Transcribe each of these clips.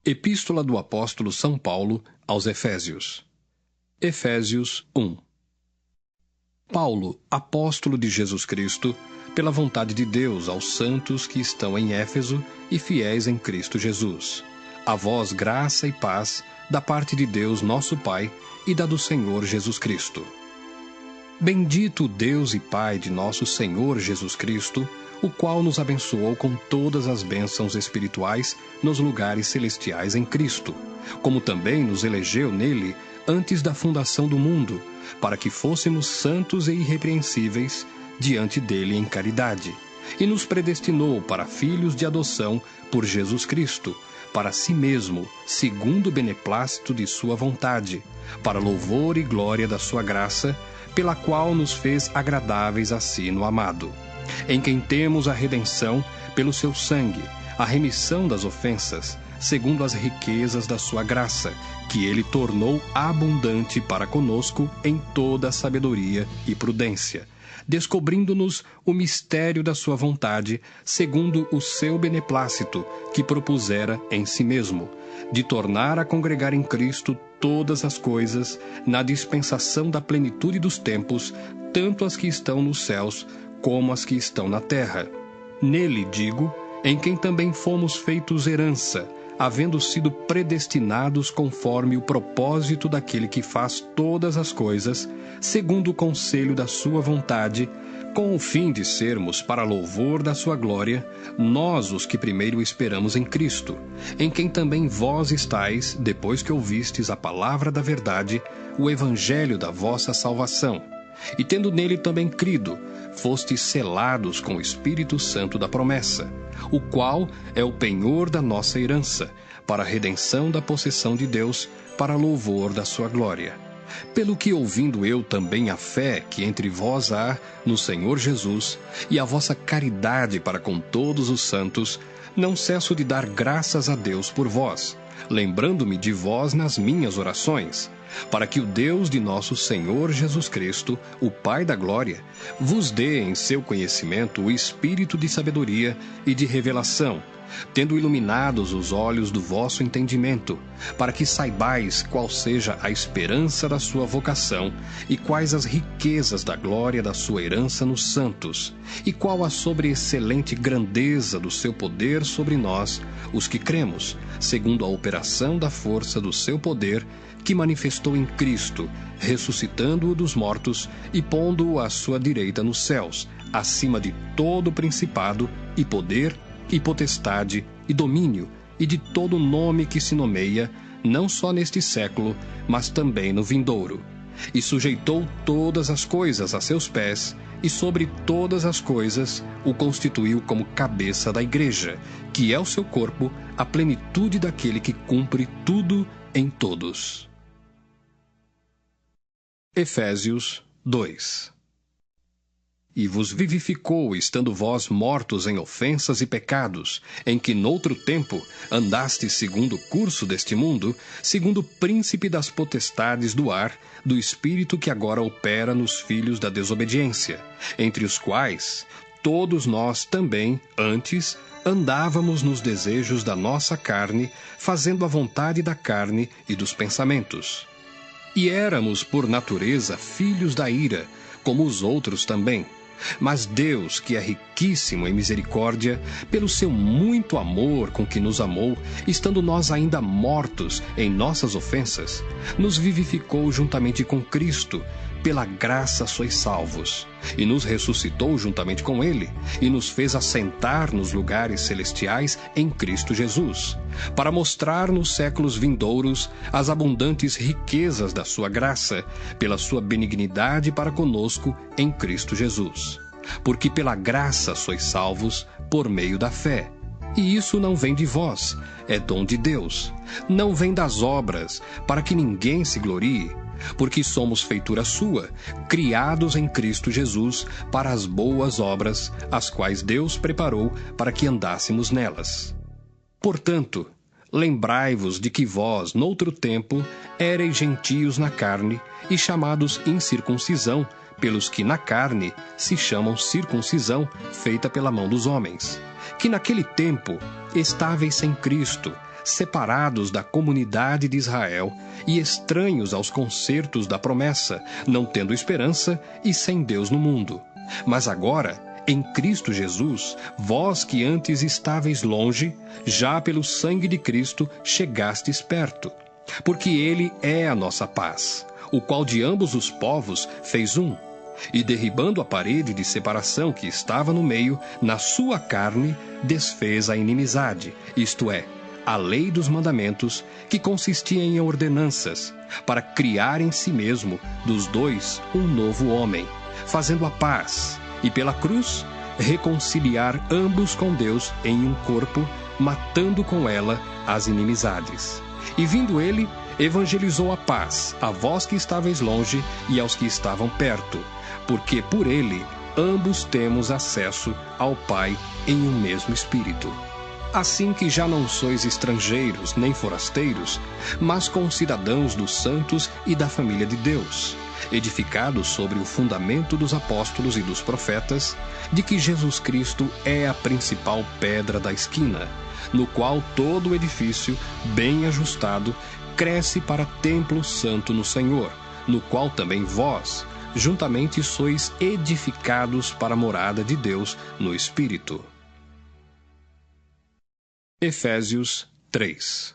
Epístola do Apóstolo São Paulo aos Efésios. Efésios 1. Paulo, apóstolo de Jesus Cristo, pela vontade de Deus aos santos que estão em Éfeso e fiéis em Cristo Jesus. A vós graça e paz da parte de Deus nosso Pai e da do Senhor Jesus Cristo. Bendito Deus e Pai de nosso Senhor Jesus Cristo, o qual nos abençoou com todas as bênçãos espirituais nos lugares celestiais em Cristo, como também nos elegeu nele antes da fundação do mundo, para que fôssemos santos e irrepreensíveis diante dele em caridade, e nos predestinou para filhos de adoção por Jesus Cristo, para si mesmo, segundo o beneplácito de sua vontade, para louvor e glória da sua graça, pela qual nos fez agradáveis a si no amado, em quem temos a redenção pelo seu sangue, a remissão das ofensas, segundo as riquezas da sua graça, que ele tornou abundante para conosco em toda a sabedoria e prudência, descobrindo-nos o mistério da sua vontade, segundo o seu beneplácito, que propusera em si mesmo, de tornar a congregar em Cristo todas as coisas, na dispensação da plenitude dos tempos, tanto as que estão nos céus, como as que estão na terra. Nele, digo, em quem também fomos feitos herança, havendo sido predestinados conforme o propósito daquele que faz todas as coisas, segundo o conselho da sua vontade, com o fim de sermos para louvor da sua glória, nós os que primeiro esperamos em Cristo, em quem também vós estáis, depois que ouvistes a palavra da verdade, o evangelho da vossa salvação, e tendo nele também crido, fostes selados com o Espírito Santo da promessa, o qual é o penhor da nossa herança, para a redenção da possessão de Deus, para louvor da sua glória. Pelo que, ouvindo eu também a fé que entre vós há no Senhor Jesus, e a vossa caridade para com todos os santos, não cesso de dar graças a Deus por vós, lembrando-me de vós nas minhas orações, para que o Deus de nosso Senhor Jesus Cristo, o Pai da glória, vos dê em seu conhecimento o espírito de sabedoria e de revelação, tendo iluminados os olhos do vosso entendimento, para que saibais qual seja a esperança da sua vocação e quais as riquezas da glória da sua herança nos santos, e qual a sobreexcelente grandeza do seu poder sobre nós, os que cremos, segundo a operação da força do seu poder, que manifestou em Cristo, ressuscitando-o dos mortos e pondo-o à sua direita nos céus, acima de todo principado e poder e potestade e domínio e de todo nome que se nomeia, não só neste século, mas também no vindouro. E sujeitou todas as coisas a seus pés, e sobre todas as coisas o constituiu como cabeça da igreja, que é o seu corpo, a plenitude daquele que cumpre tudo em todos. Efésios 2. E vos vivificou, estando vós mortos em ofensas e pecados, em que noutro tempo andastes segundo o curso deste mundo, segundo o príncipe das potestades do ar, do espírito que agora opera nos filhos da desobediência, entre os quais todos nós também, antes, andávamos nos desejos da nossa carne, fazendo a vontade da carne e dos pensamentos. E éramos, por natureza, filhos da ira, como os outros também. Mas Deus, que é riquíssimo em misericórdia, pelo seu muito amor com que nos amou, estando nós ainda mortos em nossas ofensas, nos vivificou juntamente com Cristo. Pela graça sois salvos, e nos ressuscitou juntamente com ele, e nos fez assentar nos lugares celestiais em Cristo Jesus, para mostrar nos séculos vindouros as abundantes riquezas da sua graça, pela sua benignidade para conosco em Cristo Jesus. Porque pela graça sois salvos por meio da fé. E isso não vem de vós, é dom de Deus. Não vem das obras, para que ninguém se glorie, porque somos feitura sua, criados em Cristo Jesus para as boas obras, as quais Deus preparou para que andássemos nelas. Portanto, lembrai-vos de que vós, noutro tempo, éreis gentios na carne e chamados incircuncisão, pelos que na carne se chamam circuncisão, feita pela mão dos homens, que naquele tempo estáveis sem Cristo, separados da comunidade de Israel e estranhos aos concertos da promessa, não tendo esperança e sem Deus no mundo. Mas agora, em Cristo Jesus, vós que antes estáveis longe, já pelo sangue de Cristo chegastes perto. Porque Ele é a nossa paz, o qual de ambos os povos fez um, e derribando a parede de separação que estava no meio, na sua carne desfez a inimizade, isto é, a lei dos mandamentos, que consistia em ordenanças, para criar em si mesmo dos dois um novo homem, fazendo a paz, e pela cruz reconciliar ambos com Deus em um corpo, matando com ela as inimizades. E vindo ele, evangelizou a paz, a vós que estáveis longe e aos que estavam perto, porque por ele ambos temos acesso ao Pai em um mesmo Espírito. Assim que já não sois estrangeiros nem forasteiros, mas concidadãos dos santos e da família de Deus, edificados sobre o fundamento dos apóstolos e dos profetas, de que Jesus Cristo é a principal pedra da esquina, no qual todo o edifício, bem ajustado, cresce para templo santo no Senhor, no qual também vós, juntamente sois edificados para a morada de Deus no Espírito. Efésios 3.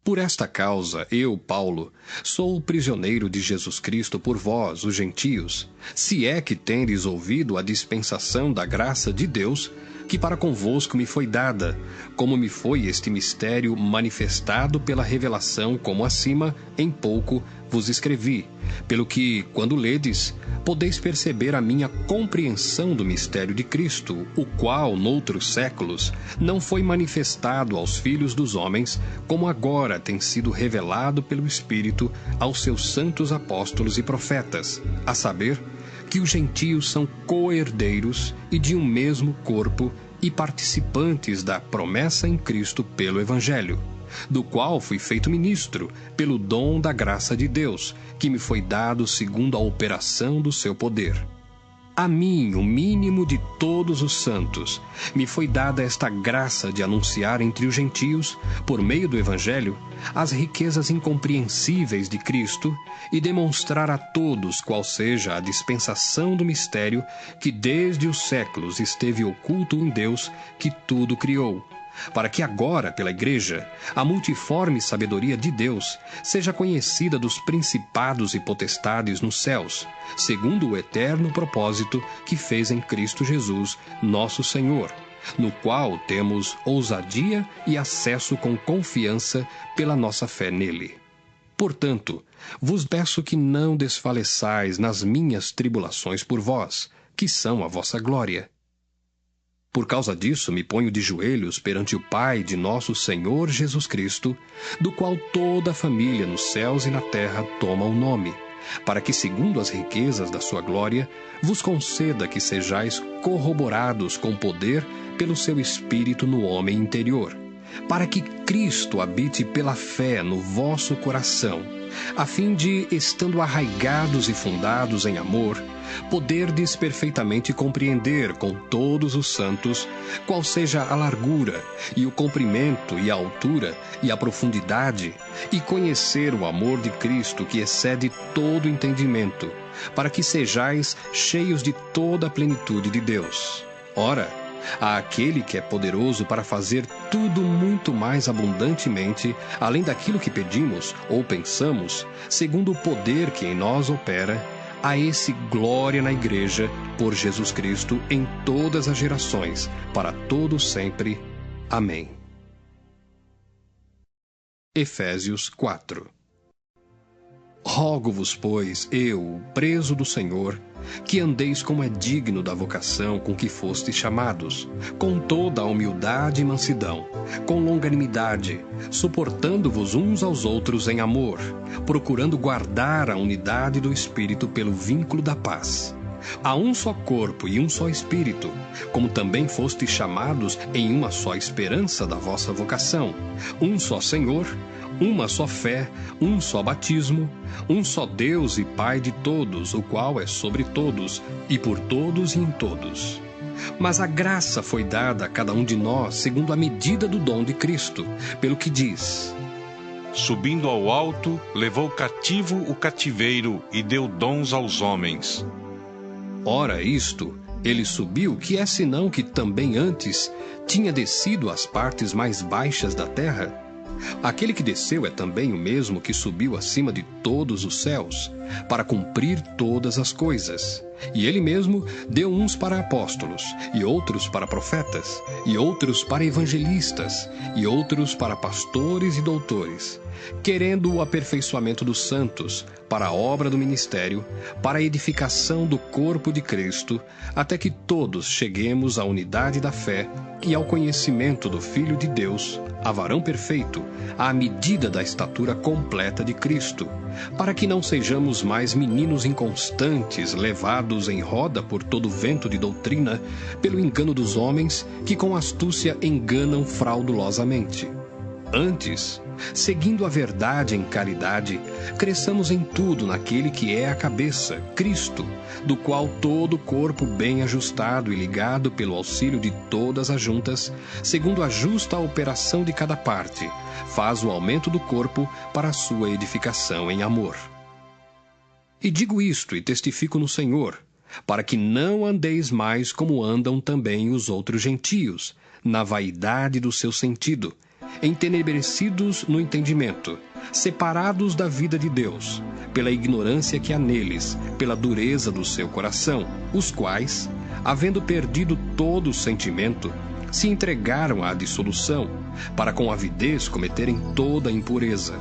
Por esta causa, eu, Paulo, sou o prisioneiro de Jesus Cristo por vós, os gentios, se é que tendes ouvido a dispensação da graça de Deus, que para convosco me foi dada, como me foi este mistério manifestado pela revelação, como acima, em pouco, vos escrevi, pelo que, quando ledes, podeis perceber a minha compreensão do mistério de Cristo, o qual, noutros séculos, não foi manifestado aos filhos dos homens, como agora tem sido revelado pelo Espírito aos seus santos apóstolos e profetas, a saber, que os gentios são co-herdeiros e de um mesmo corpo e participantes da promessa em Cristo pelo Evangelho, do qual fui feito ministro, pelo dom da graça de Deus, que me foi dado segundo a operação do seu poder. A mim, o mínimo de todos os santos, me foi dada esta graça de anunciar entre os gentios, por meio do Evangelho, as riquezas incompreensíveis de Cristo e demonstrar a todos qual seja a dispensação do mistério que desde os séculos esteve oculto em Deus, que tudo criou, para que agora, pela Igreja, a multiforme sabedoria de Deus seja conhecida dos principados e potestades nos céus, segundo o eterno propósito que fez em Cristo Jesus, nosso Senhor, no qual temos ousadia e acesso com confiança pela nossa fé nele. Portanto, vos peço que não desfaleçais nas minhas tribulações por vós, que são a vossa glória. Por causa disso, me ponho de joelhos perante o Pai de nosso Senhor Jesus Cristo, do qual toda a família nos céus e na terra toma o nome, para que, segundo as riquezas da sua glória, vos conceda que sejais corroborados com poder pelo seu Espírito no homem interior, para que Cristo habite pela fé no vosso coração, a fim de, estando arraigados e fundados em amor, poderdes perfeitamente compreender com todos os santos qual seja a largura, e o comprimento, e a altura, e a profundidade, e conhecer o amor de Cristo que excede todo entendimento, para que sejais cheios de toda a plenitude de Deus. Ora, àquele que é poderoso para fazer tudo muito mais abundantemente, além daquilo que pedimos ou pensamos, segundo o poder que em nós opera, a esse glória na Igreja, por Jesus Cristo, em todas as gerações, para todos sempre. Amém. Efésios 4. Rogo-vos, pois, eu, preso do Senhor, que andeis como é digno da vocação com que fostes chamados, com toda a humildade e mansidão, com longanimidade, suportando-vos uns aos outros em amor, procurando guardar a unidade do Espírito pelo vínculo da paz. Há um só corpo e um só Espírito, como também fostes chamados em uma só esperança da vossa vocação, um só Senhor, uma só fé, um só batismo, um só Deus e Pai de todos, o qual é sobre todos, e por todos e em todos. Mas a graça foi dada a cada um de nós segundo a medida do dom de Cristo, pelo que diz: Subindo ao alto, levou cativo o cativeiro e deu dons aos homens. Ora, isto, ele subiu, que é senão que também antes tinha descido às partes mais baixas da terra? Aquele que desceu é também o mesmo que subiu acima de todos os céus, para cumprir todas as coisas. E ele mesmo deu uns para apóstolos, e outros para profetas, e outros para evangelistas, e outros para pastores e doutores, querendo o aperfeiçoamento dos santos, para a obra do ministério, para a edificação do corpo de Cristo, até que todos cheguemos à unidade da fé e ao conhecimento do Filho de Deus, a varão perfeito, à medida da estatura completa de Cristo, para que não sejamos mais meninos inconstantes, levados em roda por todo vento de doutrina, pelo engano dos homens, que com astúcia enganam fraudulosamente. Antes, seguindo a verdade em caridade, cresçamos em tudo naquele que é a cabeça, Cristo, do qual todo o corpo bem ajustado e ligado pelo auxílio de todas as juntas, segundo a justa operação de cada parte, faz o aumento do corpo para a sua edificação em amor. E digo isto e testifico no Senhor, para que não andeis mais como andam também os outros gentios, na vaidade do seu sentido, entenebrecidos no entendimento, separados da vida de Deus, pela ignorância que há neles, pela dureza do seu coração, os quais, havendo perdido todo o sentimento, se entregaram à dissolução, para com avidez cometerem toda a impureza.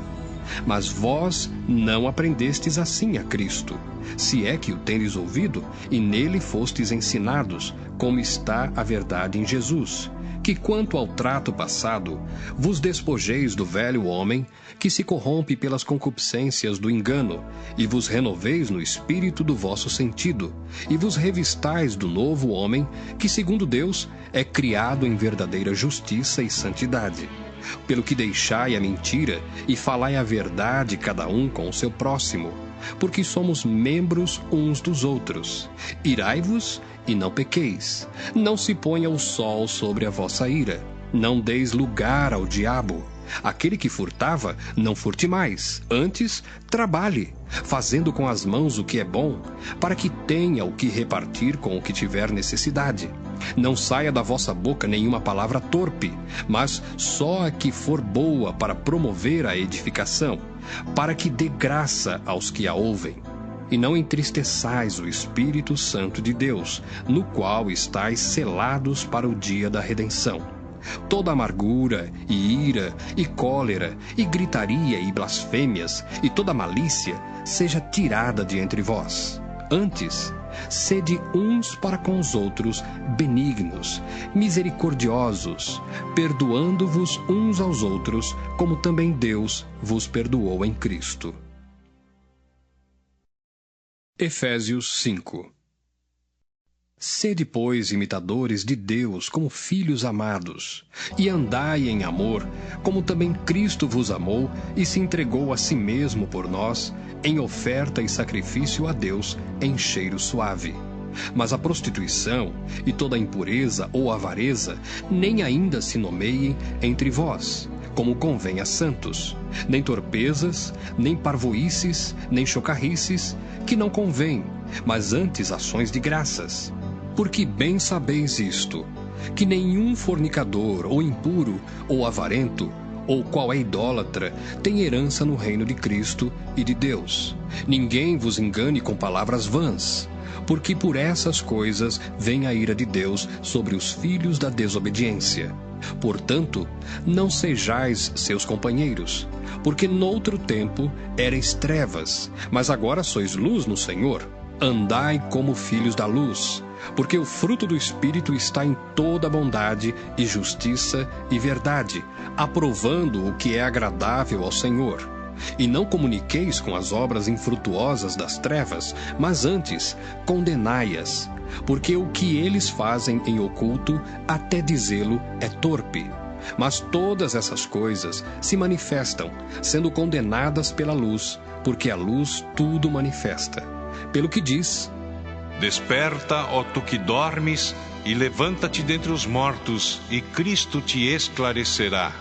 Mas vós não aprendestes assim a Cristo, se é que o tendes ouvido, e nele fostes ensinados, como está a verdade em Jesus, que quanto ao trato passado, vos despojeis do velho homem, que se corrompe pelas concupiscências do engano, e vos renoveis no espírito do vosso sentido, e vos revistais do novo homem, que segundo Deus é criado em verdadeira justiça e santidade. Pelo que deixai a mentira e falai a verdade cada um com o seu próximo, porque somos membros uns dos outros. Irai-vos e não pequeis. Não se ponha o sol sobre a vossa ira. Não deis lugar ao diabo. Aquele que furtava, não furte mais. Antes, trabalhe, fazendo com as mãos o que é bom, para que tenha o que repartir com o que tiver necessidade. Não saia da vossa boca nenhuma palavra torpe, mas só a que for boa para promover a edificação, para que dê graça aos que a ouvem. E não entristeçais o Espírito Santo de Deus, no qual estáis selados para o dia da redenção. Toda amargura, e ira, e cólera, e gritaria, e blasfêmias, e toda malícia, seja tirada de entre vós. Antes, sede uns para com os outros benignos, misericordiosos, perdoando-vos uns aos outros, como também Deus vos perdoou em Cristo. Efésios 5. Sede, pois, imitadores de Deus como filhos amados, e andai em amor, como também Cristo vos amou e se entregou a si mesmo por nós, em oferta e sacrifício a Deus em cheiro suave. Mas a prostituição e toda a impureza ou avareza nem ainda se nomeiem entre vós, como convém a santos, nem torpezas, nem parvoices, nem chocarrices, que não convém, mas antes ações de graças. Porque bem sabeis isto, que nenhum fornicador, ou impuro, ou avarento, ou qual é idólatra, tem herança no reino de Cristo e de Deus. Ninguém vos engane com palavras vãs, porque por essas coisas vem a ira de Deus sobre os filhos da desobediência. Portanto, não sejais seus companheiros, porque noutro tempo erais trevas, mas agora sois luz no Senhor. Andai como filhos da luz, porque o fruto do Espírito está em toda bondade e justiça e verdade, aprovando o que é agradável ao Senhor. E não comuniqueis com as obras infrutuosas das trevas, mas antes condenai-as, porque o que eles fazem em oculto, até dizê-lo, é torpe. Mas todas essas coisas se manifestam, sendo condenadas pela luz, porque a luz tudo manifesta. Pelo que diz: Desperta, ó tu que dormes, e levanta-te dentre os mortos, e Cristo te esclarecerá.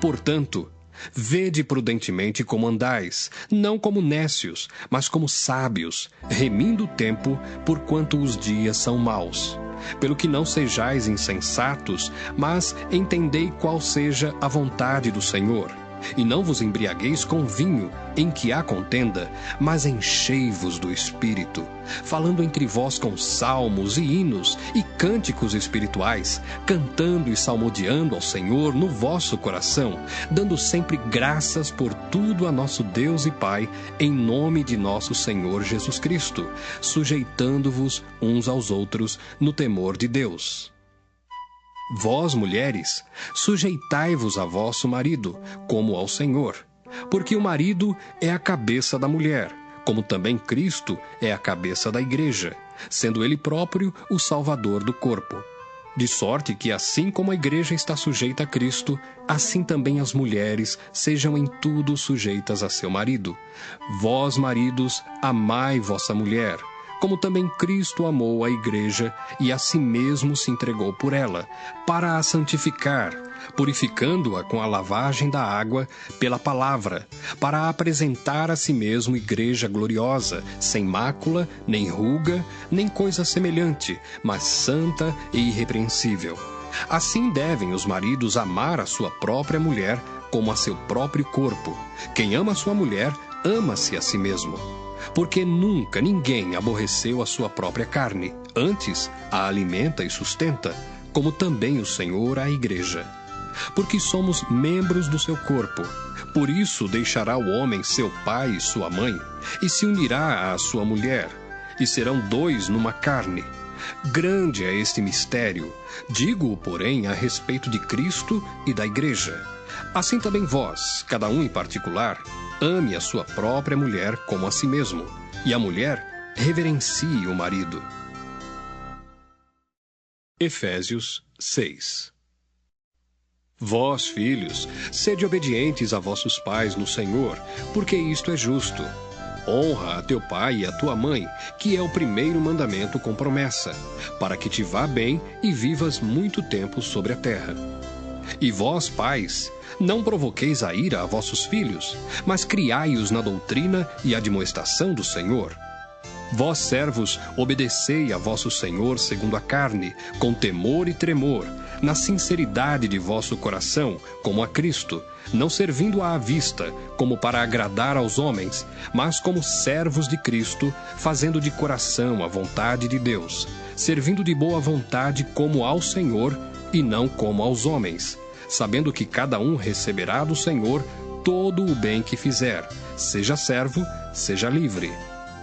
Portanto, vede prudentemente como andais, não como nécios, mas como sábios, remindo o tempo, porquanto os dias são maus. Pelo que não sejais insensatos, mas entendei qual seja a vontade do Senhor. E não vos embriagueis com vinho, em que há contenda, mas enchei-vos do Espírito, falando entre vós com salmos e hinos e cânticos espirituais, cantando e salmodiando ao Senhor no vosso coração, dando sempre graças por tudo a nosso Deus e Pai, em nome de nosso Senhor Jesus Cristo, sujeitando-vos uns aos outros no temor de Deus. Vós, mulheres, sujeitai-vos a vosso marido, como ao Senhor, porque o marido é a cabeça da mulher, como também Cristo é a cabeça da igreja, sendo ele próprio o Salvador do corpo. De sorte que, assim como a igreja está sujeita a Cristo, assim também as mulheres sejam em tudo sujeitas a seu marido. Vós, maridos, amai vossa mulher, como também Cristo amou a igreja e a si mesmo se entregou por ela, para a santificar, purificando-a com a lavagem da água pela palavra, para a apresentar a si mesmo igreja gloriosa, sem mácula, nem ruga, nem coisa semelhante, mas santa e irrepreensível. Assim devem os maridos amar a sua própria mulher como a seu próprio corpo. Quem ama a sua mulher, ama-se a si mesmo. Porque nunca ninguém aborreceu a sua própria carne, antes a alimenta e sustenta, como também o Senhor a igreja. Porque somos membros do seu corpo. Por isso deixará o homem seu pai e sua mãe, e se unirá à sua mulher, e serão dois numa carne. Grande é este mistério, digo-o, porém, a respeito de Cristo e da igreja. Assim também vós, cada um em particular, ame a sua própria mulher como a si mesmo, e a mulher reverencie o marido. Efésios 6. Vós, filhos, sede obedientes a vossos pais no Senhor, porque isto é justo. Honra a teu pai e a tua mãe, que é o primeiro mandamento com promessa, para que te vá bem e vivas muito tempo sobre a terra. E vós, pais, não provoqueis a ira a vossos filhos, mas criai-os na doutrina e admoestação do Senhor. Vós, servos, obedecei a vosso Senhor segundo a carne, com temor e tremor, na sinceridade de vosso coração, como a Cristo, não servindo à vista, como para agradar aos homens, mas como servos de Cristo, fazendo de coração a vontade de Deus, servindo de boa vontade como ao Senhor e não como aos homens, sabendo que cada um receberá do Senhor todo o bem que fizer, seja servo, seja livre.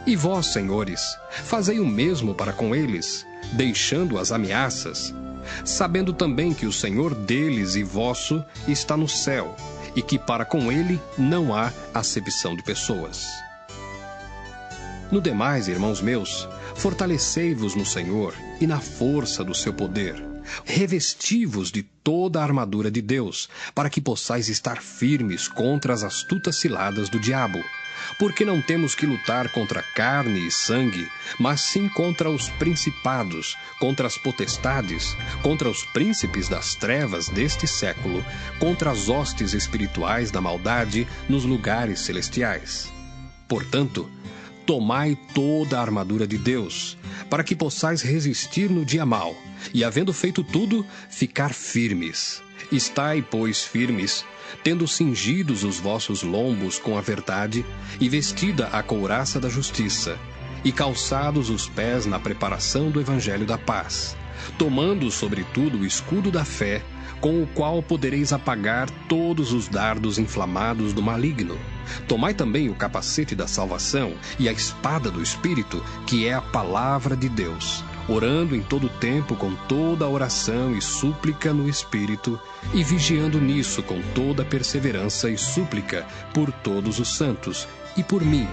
E vós, senhores, fazei o mesmo para com eles, deixando as ameaças, sabendo também que o Senhor deles e vosso está no céu, e que para com ele não há acepção de pessoas. No demais, irmãos meus, fortalecei-vos no Senhor e na força do seu poder. Revesti-vos de toda a armadura de Deus, para que possais estar firmes contra as astutas ciladas do diabo. Porque não temos que lutar contra carne e sangue, mas sim contra os principados, contra as potestades, contra os príncipes das trevas deste século, contra as hostes espirituais da maldade nos lugares celestiais. Portanto, tomai toda a armadura de Deus, para que possais resistir no dia mau, e havendo feito tudo, ficar firmes. Estai, pois, firmes, tendo cingidos os vossos lombos com a verdade, e vestida a couraça da justiça, e calçados os pés na preparação do evangelho da paz, tomando sobretudo o escudo da fé, com o qual podereis apagar todos os dardos inflamados do maligno. Tomai também o capacete da salvação e a espada do Espírito, que é a palavra de Deus, orando em todo tempo com toda oração e súplica no Espírito, e vigiando nisso com toda perseverança e súplica por todos os santos e por mim,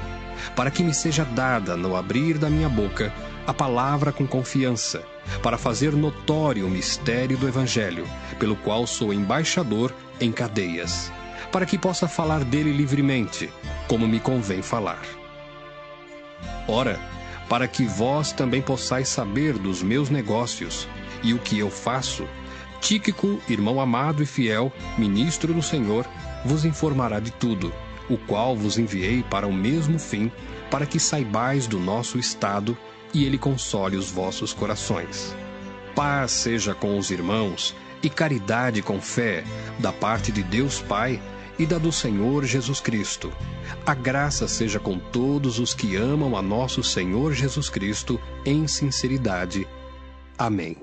para que me seja dada, no abrir da minha boca, a palavra com confiança, para fazer notório o mistério do Evangelho, pelo qual sou embaixador em cadeias, para que possa falar dele livremente, como me convém falar. Ora, para que vós também possais saber dos meus negócios e o que eu faço. Tíquico, irmão amado e fiel, ministro do Senhor, vos informará de tudo, o qual vos enviei para o mesmo fim, para que saibais do nosso estado e ele console os vossos corações. Paz seja com os irmãos e caridade com fé, da parte de Deus Pai e da do Senhor Jesus Cristo. A graça seja com todos os que amam a nosso Senhor Jesus Cristo em sinceridade. Amém.